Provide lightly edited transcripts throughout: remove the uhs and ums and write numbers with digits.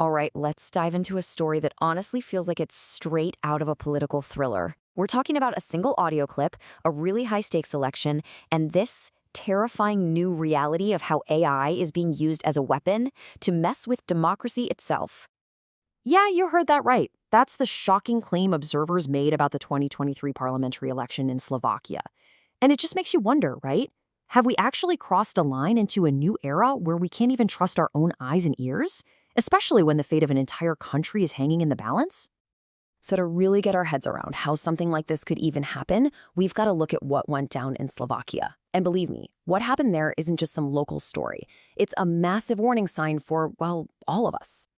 All right, let's dive into a story that honestly feels like it's straight out of a political thriller. We're talking about a single audio clip, a really high-stakes election, and this terrifying new reality of how AI is being used as a weapon to mess with democracy itself. Yeah, you heard that right. That's the shocking claim observers made about the 2023 parliamentary election in Slovakia. And it just makes you wonder, right? Have we actually crossed a line into a new era where we can't even trust our own eyes and ears? Especially when the fate of an entire country is hanging in the balance? So to really get our heads around how something like this could even happen, we've got to look at what went down in Slovakia. And believe me, what happened there isn't just some local story. It's a massive warning sign for, well, all of us.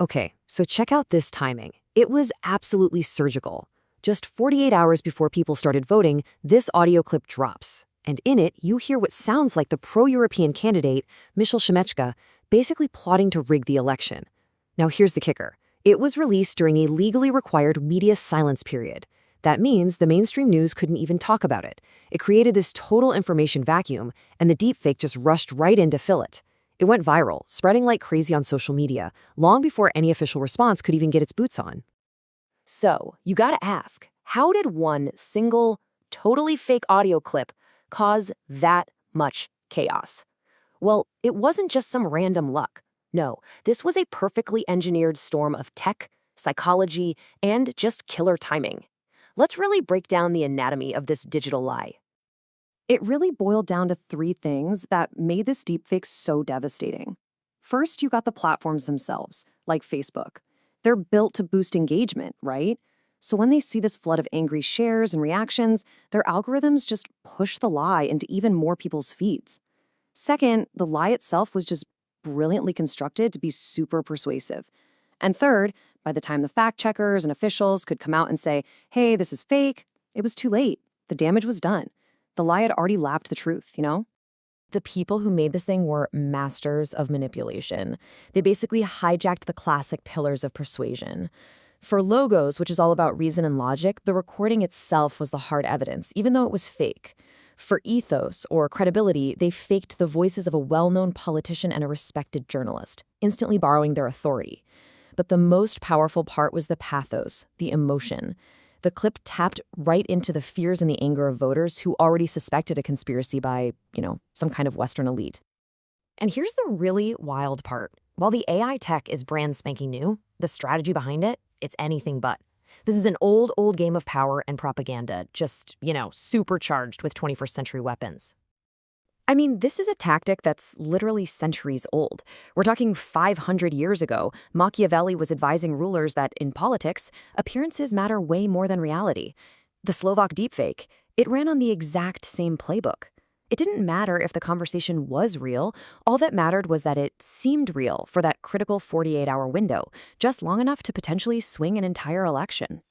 Okay, so check out this timing. It was absolutely surgical. Just 48 hours before people started voting, this audio clip drops. And in it, you hear what sounds like the pro-European candidate, Michal Šimečka, basically plotting to rig the election. Now here's the kicker. It was released during a legally required media silence period. That means the mainstream news couldn't even talk about it. It created this total information vacuum, and the deepfake just rushed right in to fill it. It went viral, spreading like crazy on social media, long before any official response could even get its boots on. So, you gotta ask, how did one single, totally fake audio clip cause that much chaos? Well, it wasn't just some random luck. No, this was a perfectly engineered storm of tech, psychology, and just killer timing. Let's really break down the anatomy of this digital lie. It really boiled down to three things that made this deepfake so devastating. First, you got the platforms themselves, like Facebook. They're built to boost engagement, right? So when they see this flood of angry shares and reactions, their algorithms just push the lie into even more people's feeds. Second, the lie itself was just brilliantly constructed to be super persuasive. And third, by the time the fact-checkers and officials could come out and say, hey, this is fake, it was too late. The damage was done. The lie had already lapped the truth, you know? The people who made this thing were masters of manipulation. They basically hijacked the classic pillars of persuasion. For logos, which is all about reason and logic, the recording itself was the hard evidence, even though it was fake. For ethos, or credibility, they faked the voices of a well-known politician and a respected journalist, instantly borrowing their authority. But the most powerful part was the pathos, the emotion. The clip tapped right into the fears and the anger of voters who already suspected a conspiracy by, some kind of Western elite. And here's the really wild part. While the AI tech is brand spanking new, the strategy behind it, it's anything but. This is an old game of power and propaganda, just, supercharged with 21st century weapons. I mean, this is a tactic that's literally centuries old. We're talking 500 years ago, Machiavelli was advising rulers that, in politics, appearances matter way more than reality. The Slovak deepfake, it ran on the exact same playbook. It didn't matter if the conversation was real. All that mattered was that it seemed real for that critical 48-hour window, just long enough to potentially swing an entire election.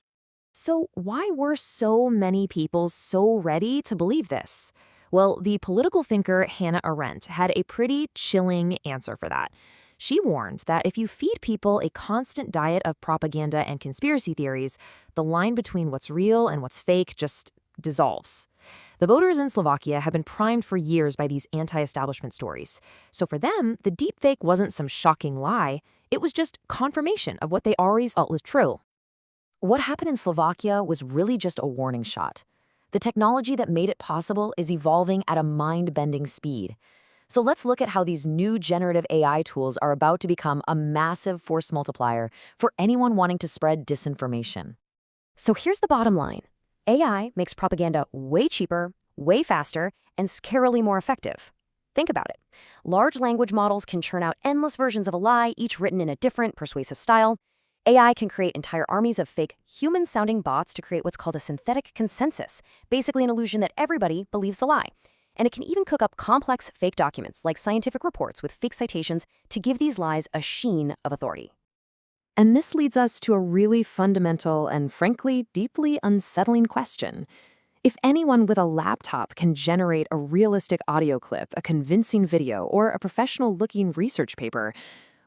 So why were so many people so ready to believe this? Well, the political thinker Hannah Arendt had a pretty chilling answer for that. She warned that if you feed people a constant diet of propaganda and conspiracy theories, the line between what's real and what's fake just dissolves. The voters in Slovakia have been primed for years by these anti-establishment stories. So for them, the deepfake wasn't some shocking lie. It was just confirmation of what they already thought was true. What happened in Slovakia was really just a warning shot. The technology that made it possible is evolving at a mind-bending speed. So let's look at how these new generative AI tools are about to become a massive force multiplier for anyone wanting to spread disinformation. So here's the bottom line. AI makes propaganda way cheaper, way faster, and scarily more effective. Think about it. Large language models can churn out endless versions of a lie, each written in a different, persuasive style. AI can create entire armies of fake, human-sounding bots to create what's called a synthetic consensus, basically an illusion that everybody believes the lie. And it can even cook up complex fake documents like scientific reports with fake citations to give these lies a sheen of authority. And this leads us to a really fundamental and, frankly, deeply unsettling question. If anyone with a laptop can generate a realistic audio clip, a convincing video, or a professional-looking research paper,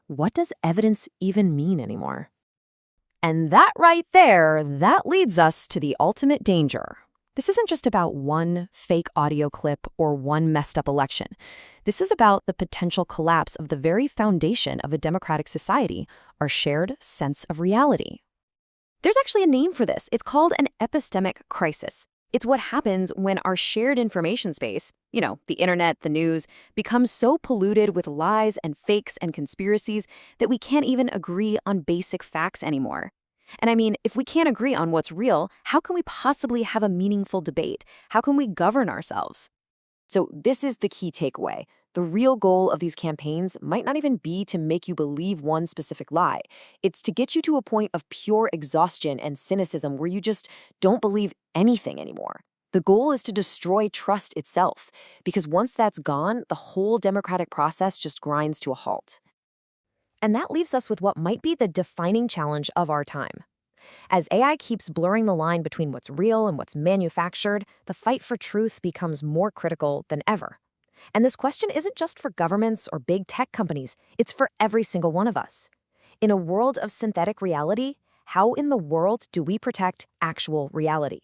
what does evidence even mean anymore? And that right there, that leads us to the ultimate danger. This isn't just about one fake audio clip or one messed up election. This is about the potential collapse of the very foundation of a democratic society, our shared sense of reality. There's actually a name for this. It's called an epistemic crisis. It's what happens when our shared information space, the internet, the news, becomes so polluted with lies and fakes and conspiracies that we can't even agree on basic facts anymore. And I mean, if we can't agree on what's real, how can we possibly have a meaningful debate? How can we govern ourselves? So this is the key takeaway. The real goal of these campaigns might not even be to make you believe one specific lie. It's to get you to a point of pure exhaustion and cynicism where you just don't believe anything anymore. The goal is to destroy trust itself, because once that's gone, the whole democratic process just grinds to a halt. And that leaves us with what might be the defining challenge of our time. As AI keeps blurring the line between what's real and what's manufactured, the fight for truth becomes more critical than ever. And this question isn't just for governments or big tech companies, it's for every single one of us. In a world of synthetic reality, how in the world do we protect actual reality?